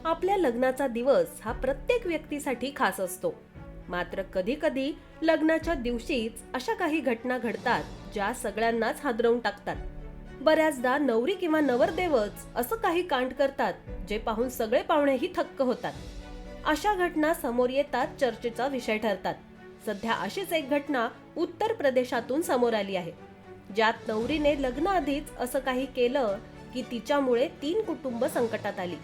आपल्या लग्नाचा दिवस हा प्रत्येक व्यक्तीसाठी खास असतो. मात्र कधी कधी लग्नाच्या दिवशीच अशा काही घटना घडतात ज्या सगळ्यांनाच हादरवून टाकतात. बऱ्याचदा नवरी किंवा नवरदेवच असं काही कांड करतात जे पाहून सगळे पाहुणेही थक्क होतात. अशा घटना समोर येतात, चर्चेचा विषय ठरतात. सध्या अशीच एक घटना उत्तर प्रदेशातून समोर आली आहे, ज्यात नवरीने लग्नाआधीच असं काही केलं की तिच्यामुळे 3 कुटुंब संकटात आली.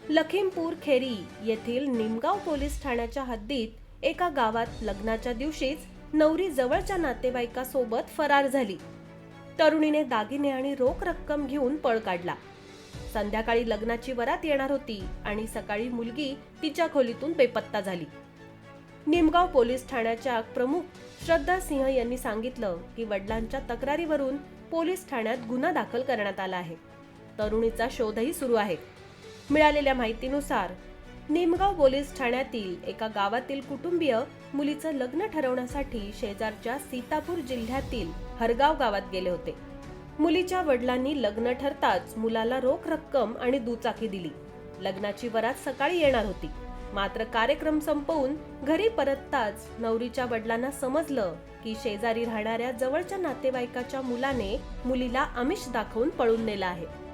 लखीमपूर खेरी येथील निमगाव पोलीस ठाण्याच्या हद्दीत एका गावात लग्नाच्या दिवशीच नवरी जवळच्या नातेवाईकासोबत फरार झाली. तरुणीने दागिने आणि रोख रक्कम घेऊन पळ काढला. संध्याकाळी लग्नाची वरात येणार होती आणि सकाळी मुलगी तिच्या खोलीतून बेपत्ता झाली. निमगाव पोलीस ठाण्याच्या प्रमुख श्रद्धा सिंह यांनी सांगितलं की वडिलांच्या तक्रारीवरून पोलीस ठाण्यात गुन्हा दाखल करण्यात आला आहे. तरुणीचा शोधही सुरू आहे. मिळालेल्या माहितीनुसार निमगाव पोलीस ठाण्यातील एका गावातील कुटुंबीय मुलीचं लग्न ठरवण्यासाठी शेजारच्या सीतापूर जिल्ह्यातील हरगाव गावात गेले होते. मुलीच्या वडिलांनी लग्न ठरताच मुलाला रोख रक्कम आणि दुचाकी दिली. लग्नाची वरात सकाळी येणार होती. मात्र कार्यक्रम संपवून घरी परतताच नवरीच्या वडिलांना समजलं की शेजारी राहणाऱ्या जवळच्या नातेवाईकाच्या मुलाने मुलीला आमिष दाखवून पळून नेलं आहे.